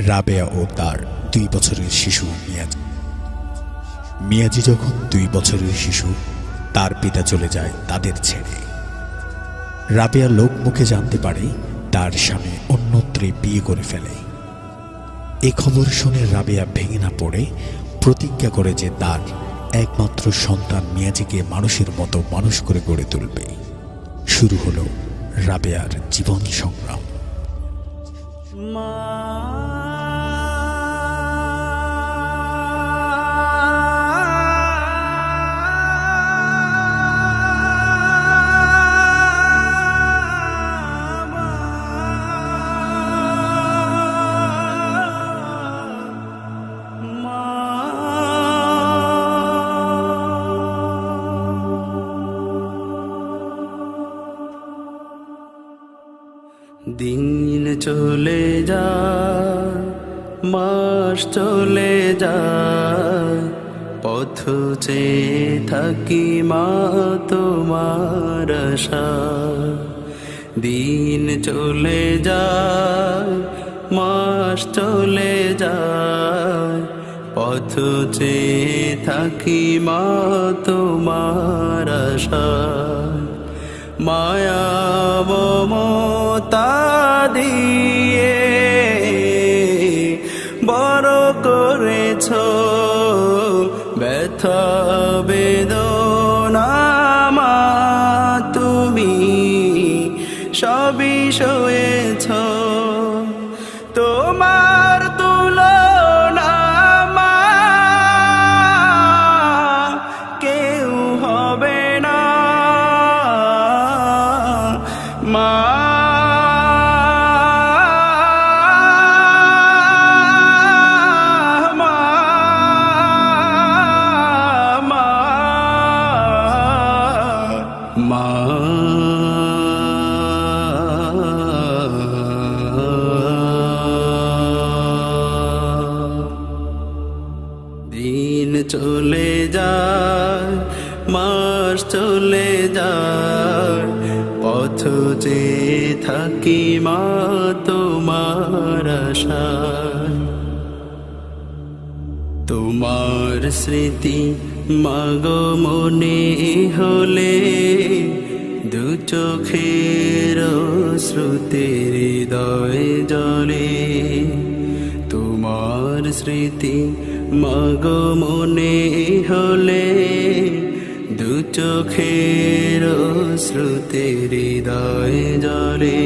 রাবেয়া ও তার 2 বছরের শিশু মিয়াজি। মিয়াজি যখন 2 বছরের শিশু, তার পিতা চলে যায় তাদের ছেড়ে। রাবেয়া লোকমুখে জানতে পারে তার স্বামী অন্যত্রে বিয়ে করে ফেলে। এ খবর শুনে রাবেয়া ভেঙে না পড়ে প্রতিজ্ঞা করে যে তার একমাত্র সন্তান মিয়াজিকে মানুষের মতো মানুষ করে গড়ে তুলবে। শুরু হলো রাবেয়ার জীবন সংগ্রাম। দিন চলে যায়, মাস চলে যায়, পথ চেয়ে থাকি মা তোমার আশায়। দিন চলে যায়, মাস চলে যায়, পথ চেয়ে থাকি মা তোমার আশায়। মায়া মমতা দিয়ে বড় করেছ, ব্যথা বেদনা মা তুমি সবই সয়েছ। তোমার তুলনা মা কেউ হবে না। মা দিন চলে যায়, মাস চলে যায়, পথ চেয়ে থাকি মা তোমার আশায়। তোমার স্মৃতি মাগো মনে হলে, দু চোখের শ্রুতির হৃদয় জলে। তোমার স্মৃতি মাগো মনে হলে, দু চোখের শ্রুতির হৃদয় জলে।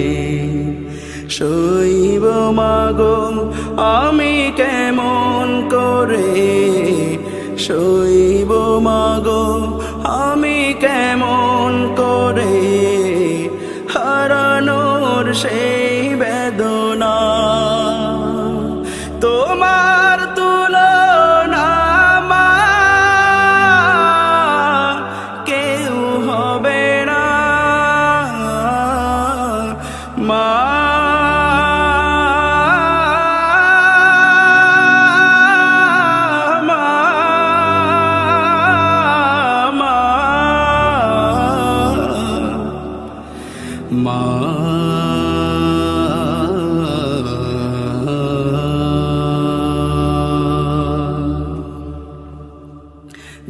শৈব মাগো আমি কেমন করে, শৈব মাগো আমি কেমন করে, হারানোর সেই বেদনা। তোমার তুলনা মা কেউ হবে না। মা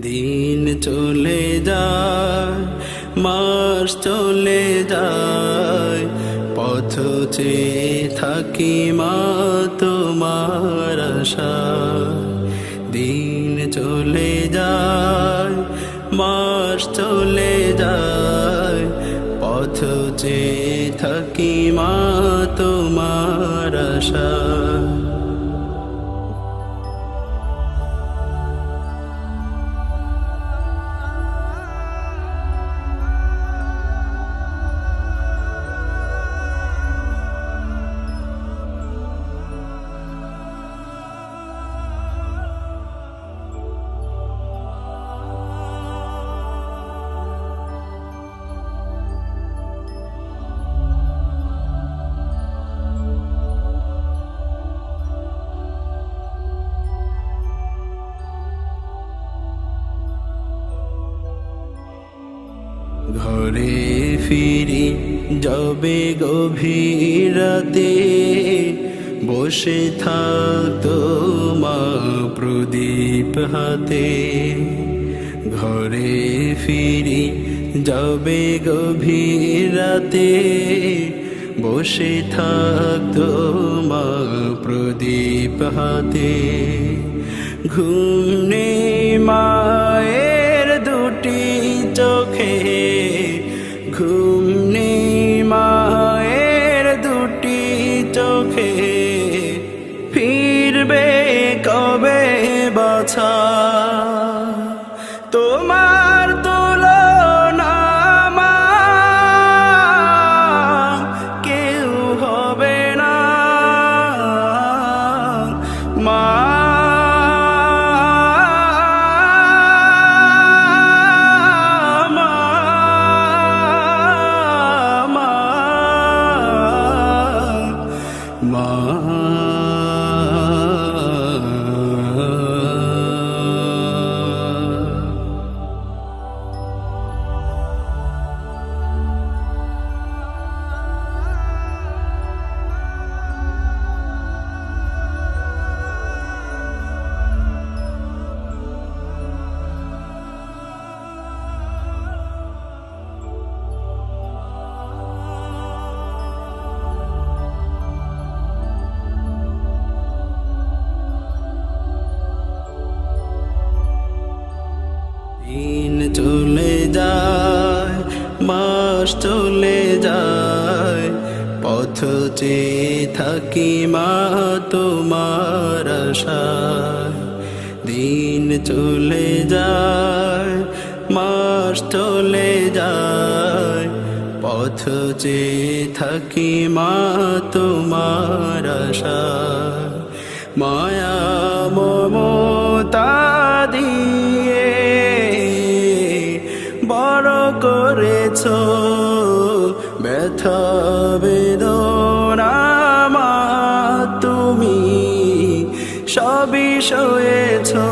দিন চলে যায়, মাস চলে যায়, পথ চেয়ে থাকি মা তোমার আশায়। দিন চলে যায়, মাস চলে যায়, পথ চেয়ে থাকি মা তোমার আশায়। ঘরে ফিরি যবে গভীর রাতে, বসে থাকতো মা প্রদীপ হাতে। ঘরে ফিরি যাবে গভীর রাতে, বসে থাকতো মা প্রদীপ হাতে। ঘুম নেই মায়ের দুটি চোখে, ঘুম নেই মায়ের দুটি চোখে। ফিরবে কবে বাছা, তোমার তুলনা মা কেউ হবে না। মা দিন চলে যায়, মাস চলে যায়, পথ চেয়ে থাকি মা তোমার আশায়। দিন চলে যায়, মাস চলে যায়, পথ চেয়ে থাকি মা তোমার আশায়। মায়া মমতা দিয়ে বড় করেছো, ব্যথা বেদনা মা তুমি সবই সয়েছো।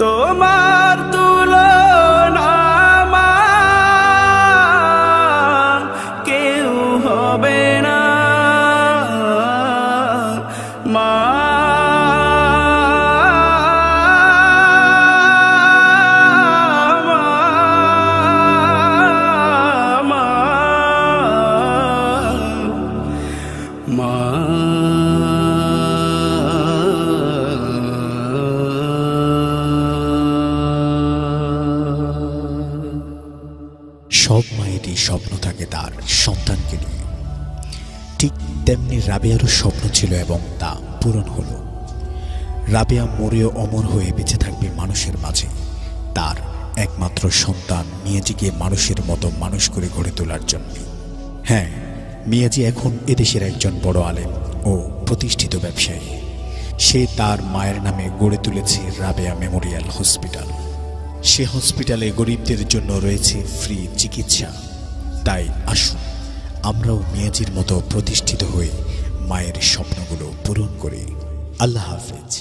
তোমার তুলনা মা কেউ হবে না। মা সব মায়েরই স্বপ্ন থাকে তার সন্তানকে নিয়ে, ঠিক তেমনি রাবেয়ারও স্বপ্ন ছিল এবং তা পূরণ হলো। রাবেয়া মরেও অমর হয়ে বেঁচে থাকবে মানুষের মাঝে, তার একমাত্র সন্তান মিয়াজিকে মানুষের মতো মানুষ করে গড়ে তোলার জন্য। হ্যাঁ, মিয়াজি এখন এদেশের একজন বড় আলেম ও প্রতিষ্ঠিত ব্যবসায়ী। সে তার মায়ের নামে গড়ে তুলেছে রাবেয়া মেমোরিয়াল হসপিটাল। সে হসপিটালে গরিবদের জন্য রয়েছে ফ্রি চিকিৎসা। তাই আসুন আমরাও মিয়াজির মতো প্রতিষ্ঠিত হয়ে মায়ের স্বপ্নগুলো পূরণ করি। আল্লাহ হাফেজ।